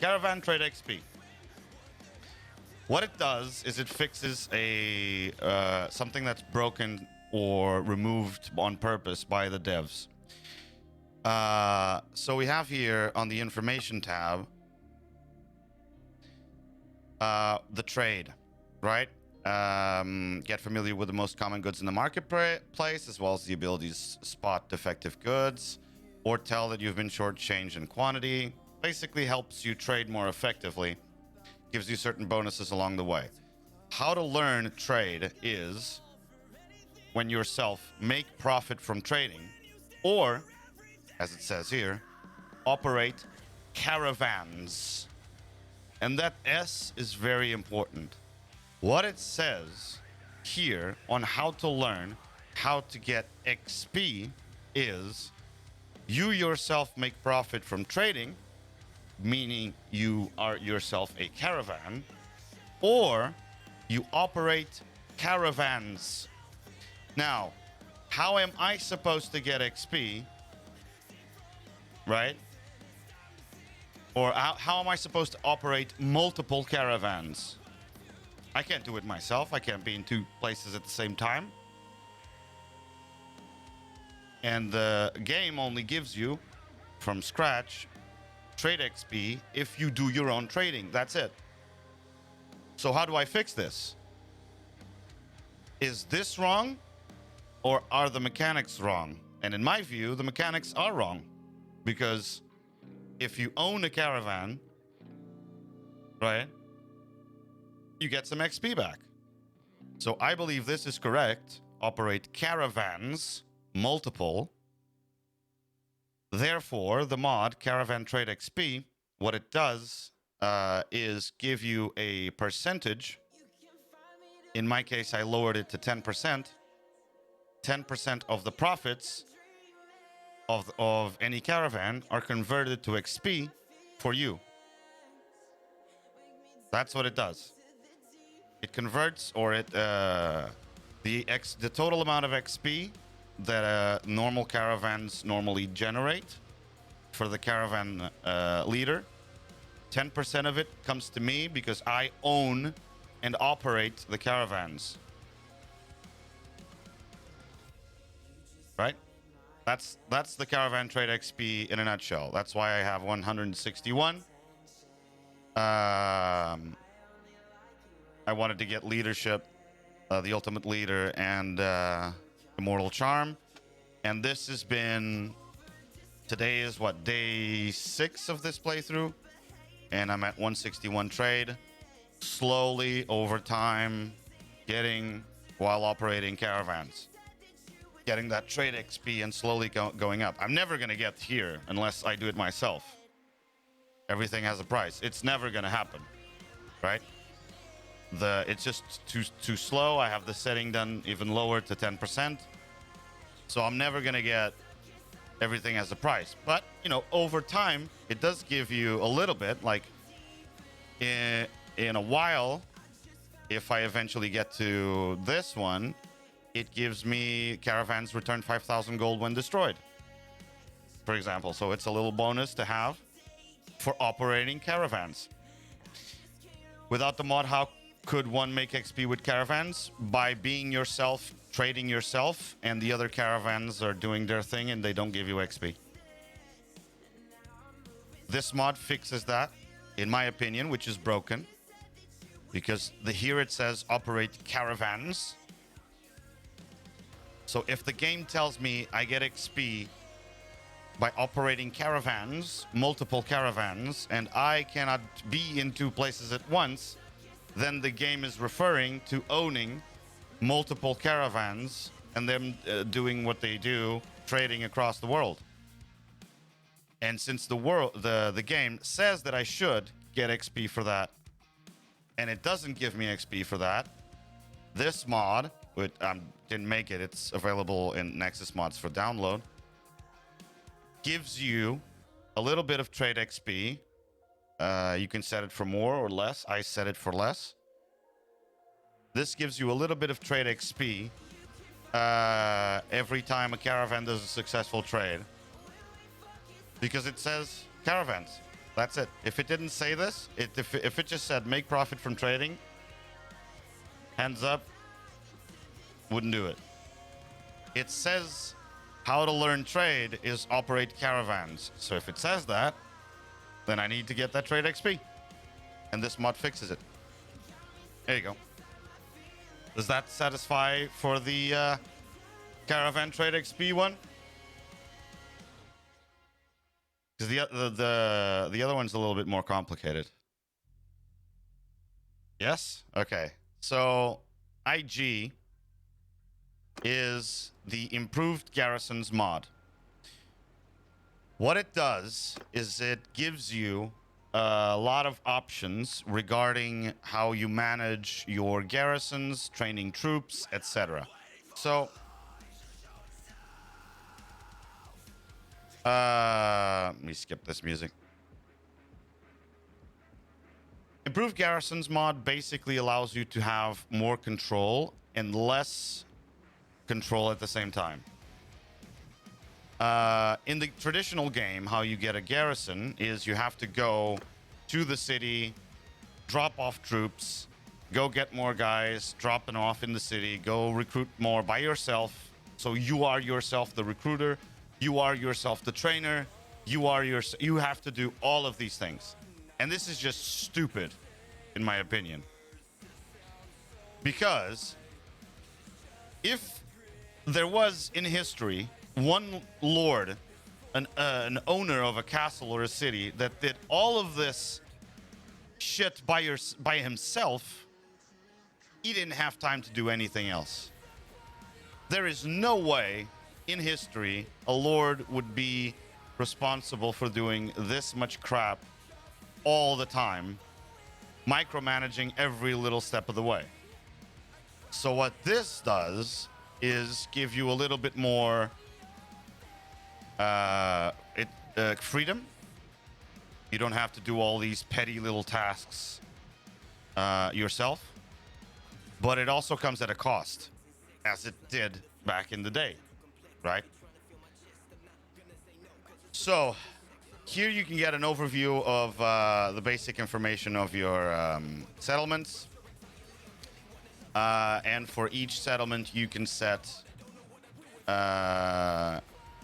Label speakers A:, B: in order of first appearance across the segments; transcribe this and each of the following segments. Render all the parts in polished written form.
A: Caravan Trade XP. What it does is it fixes a something that's broken or removed on purpose by the devs. So we have here on the information tab the trade, right? Get familiar with the most common goods in the marketplace, as well as the abilities spot defective goods or tell that you've been shortchanged in quantity. Basically helps you trade more effectively, gives you certain bonuses along the way. How to learn trade is when yourself make profit from trading, or, as it says here, operate caravans. And that S is very important. What it says here on how to learn how to get XP is you yourself make profit from trading, meaning you are yourself a caravan, or you operate caravans. Now, how am I supposed to get XP, right? Or how am I supposed to operate multiple caravans? I can't do it myself. I can't be in two places at the same time. And the game only gives you, from scratch, trade XP if you do your own trading. That's it. So how do I fix this? Is this wrong, or are the mechanics wrong? And in my view, the mechanics are wrong, because if you own a caravan, right, you get some XP back. So I believe this is correct. Operate caravans, multiple. Therefore, the mod Caravan Trade XP, what it does is give you a percentage. In my case, I lowered it to 10%. 10% of the profits of any caravan are converted to XP for you. That's what it does. It converts, or it the total amount of XP that normal caravans normally generate for the caravan leader. 10% of it comes to me because I own and operate the caravans. Right? That's the Caravan Trade XP in a nutshell. That's why I have 161. I wanted to get leadership, the ultimate leader, and immortal charm. And this has been, today is what, day 6 of this playthrough, and I'm at 161 trade. Slowly over time, getting while operating caravans, getting that trade XP and slowly going up. I'm never gonna get here unless I do it myself. Everything has a price. It's never gonna happen, right? It's just too slow. I have the setting done even lower to 10%. So I'm never gonna get everything as a price. But, you know, over time, it does give you a little bit, like in a while, if I eventually get to this one, it gives me caravans return 5,000 gold when destroyed, for example. So it's a little bonus to have for operating caravans. Without the mod, how could one make XP with caravans? By being yourself, trading yourself, and the other caravans are doing their thing and they don't give you XP. This mod fixes that, in my opinion, which is broken. Because here it says operate caravans. So if the game tells me I get XP by operating caravans, multiple caravans, and I cannot be in two places at once, then the game is referring to owning multiple caravans and them doing what they do, trading across the world. And since the game says that I should get XP for that, and it doesn't give me XP for that, this mod, which didn't make it, it's available in Nexus mods for download, gives you a little bit of trade XP. You can set it for more or less. I set it for less. This gives you a little bit of trade XP every time a caravan does a successful trade, because it says caravans. That's it. If it didn't say this, if it just said make profit from trading, hands up, wouldn't do it. It says how to learn trade is operate caravans. So if it says that, then I need to get that trade XP. And this mod fixes it. There you go. Does that satisfy for the Caravan Trade XP one? Because the other one's a little bit more complicated. Yes? Okay. So IG is the improved garrisons mod. What it does is it gives you a lot of options regarding how you manage your garrisons, training troops, etc. So, let me skip this music. Improved garrisons mod basically allows you to have more control and less control at the same time. In the traditional game, how you get a garrison is you have to go to the city, drop off troops, go get more guys, drop them off in the city, go recruit more by yourself. So you are yourself the recruiter, you are yourself the trainer, you have to do all of these things. And this is just stupid, in my opinion. Because if there was in history one lord, an owner of a castle or a city that did all of this shit by himself, he didn't have time to do anything else. There is no way in history a lord would be responsible for doing this much crap all the time, micromanaging every little step of the way. So what this does is give you a little bit more freedom. You don't have to do all these petty little tasks yourself, but it also comes at a cost, as it did back in the day, right? So here you can get an overview of the basic information of your settlements. And for each settlement, you can set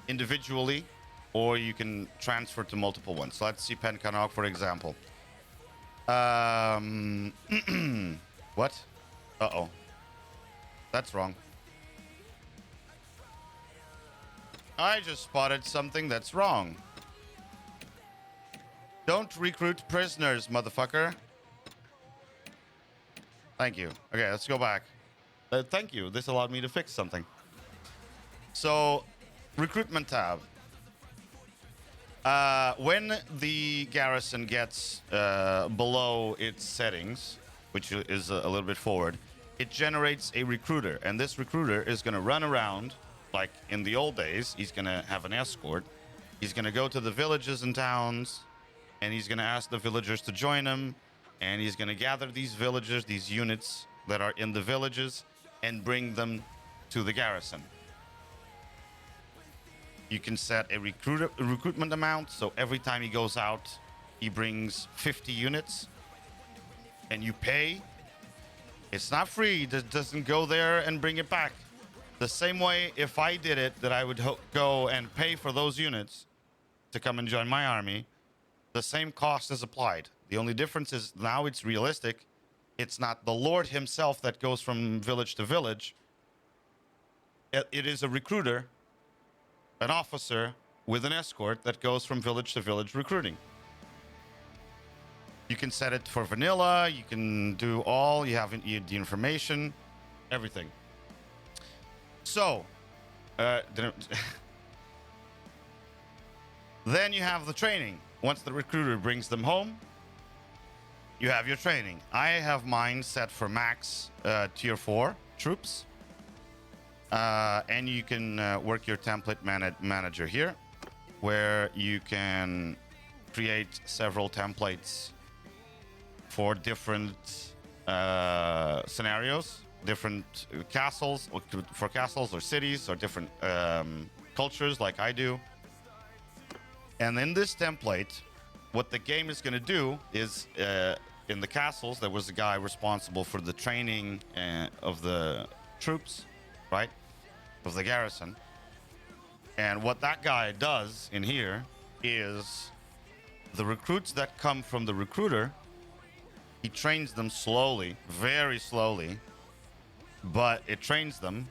A: individually, or you can transfer to multiple ones. So let's see Pencanog, for example. What? Uh-oh. That's wrong. I just spotted something that's wrong. Don't recruit prisoners, motherfucker. Thank you. Okay, let's go back. Thank you. This allowed me to fix something. So, recruitment tab. When the garrison gets below its settings, which is a little bit forward, it generates a recruiter. And this recruiter is going to run around like in the old days. He's going to have an escort. He's going to go to the villages and towns, and he's going to ask the villagers to join him. And he's going to gather these villagers, these units that are in the villages, and bring them to the garrison. You can set a recruitment amount, so every time he goes out, he brings 50 units. And you pay. It's not free. It doesn't go there and bring it back. The same way, if I did it, that I would go and pay for those units to come and join my army, the same cost is applied. The only difference is now it's realistic. It's not the Lord himself that goes from village to village. It is a recruiter, an officer with an escort that goes from village to village recruiting. You can set it for vanilla. You can do all. You have the information, everything. So, then you have the training. Once the recruiter brings them home, you have your training. I have mine set for max tier 4 troops. And you can work your template manager here, where you can create several templates for different scenarios, different castles, or for castles or cities, or different cultures like I do. And in this template, what the game is going to do is, in the castles, there was a guy responsible for the training of the troops, right? Of the garrison. And what that guy does in here is the recruits that come from the recruiter, he trains them slowly, very slowly, but it trains them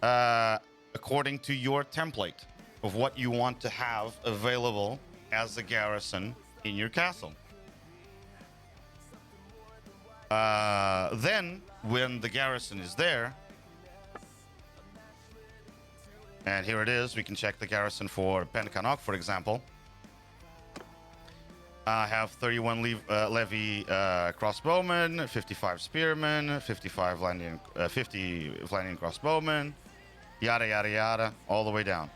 A: according to your template of what you want to have available as a garrison in your castle. Then, when the garrison is there, and here it is, we can check the garrison for Penkanok, for example. I have 31 levy crossbowmen, 55 spearmen, 55 landing, 50 landing crossbowmen, yada yada yada, all the way down.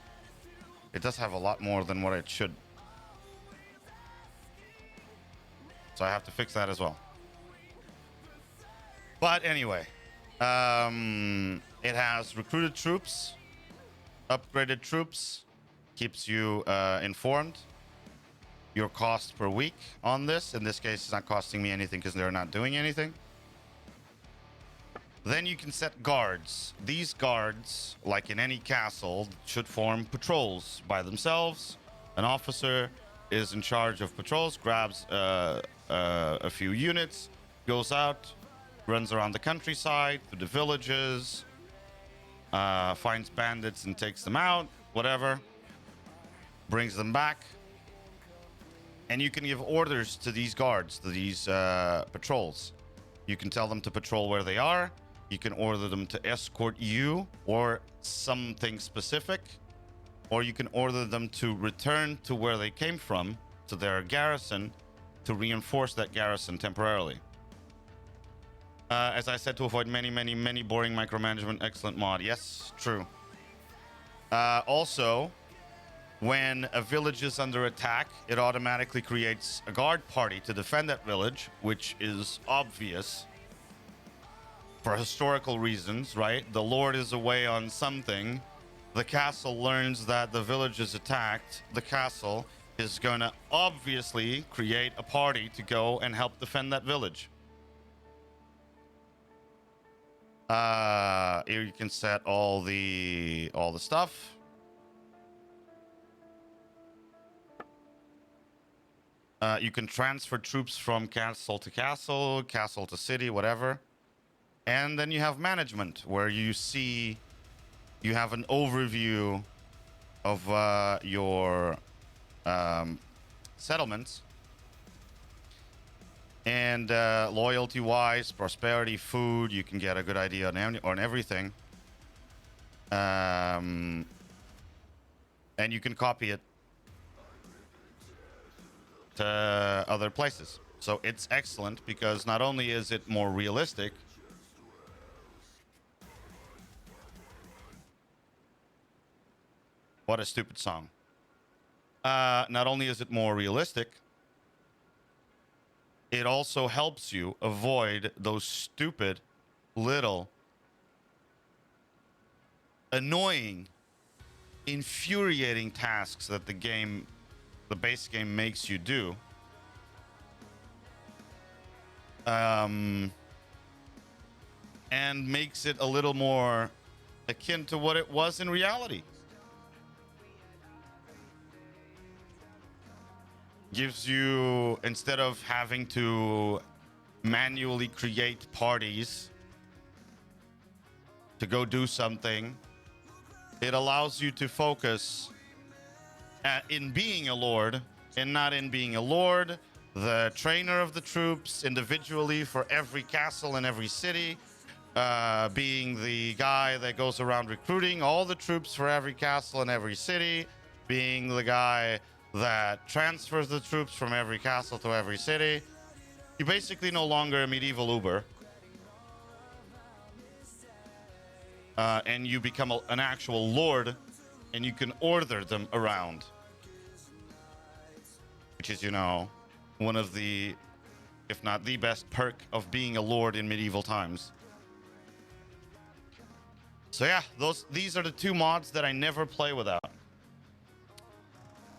A: It does have a lot more than what it should, so I have to fix that as well. But anyway, it has recruited troops, upgraded troops, keeps you informed. Your cost per week on this, in this case, it's not costing me anything because they're not doing anything. Then you can set guards. These guards, like in any castle, should form patrols by themselves. An officer is in charge of patrols, grabs a few units, goes out, runs around the countryside, through the villages, finds bandits and takes them out, whatever, brings them back. And you can give orders to these guards, to these patrols. You can tell them to patrol where they are. You can order them to escort you or something specific. Or you can order them to return to where they came from, to their garrison, to reinforce that garrison temporarily. As I said, to avoid many boring micromanagement. Excellent mod. Yes, true. Also, when a village is under attack, it automatically creates a guard party to defend that village, which is obvious for historical reasons, right? The Lord is away on something. The castle learns that the village is attacked. The castle is going to obviously create a party to go and help defend that village. Here you can set all the stuff. You can transfer troops from castle to castle, castle to city, whatever. And then you have management, where you have an overview of your settlements. And loyalty-wise, prosperity, food, you can get a good idea on everything. And you can copy it to other places. So it's excellent because not only is it more realistic, what a stupid song. Not only is it more realistic, it also helps you avoid those stupid, little, annoying, infuriating tasks that the base game makes you do. And makes it a little more akin to what it was in reality. Gives you, instead of having to manually create parties to go do something, it allows you to focus in being a lord and not in being a lord, the trainer of the troops individually for every castle and every city, being the guy that goes around recruiting all the troops for every castle and every city, being the guy that transfers the troops from every castle to every city. You're basically no longer a medieval Uber. And you become an actual lord, and you can order them around. Which is, one of the, if not the best perk of being a lord in medieval times. So yeah, these are the two mods that I never play without.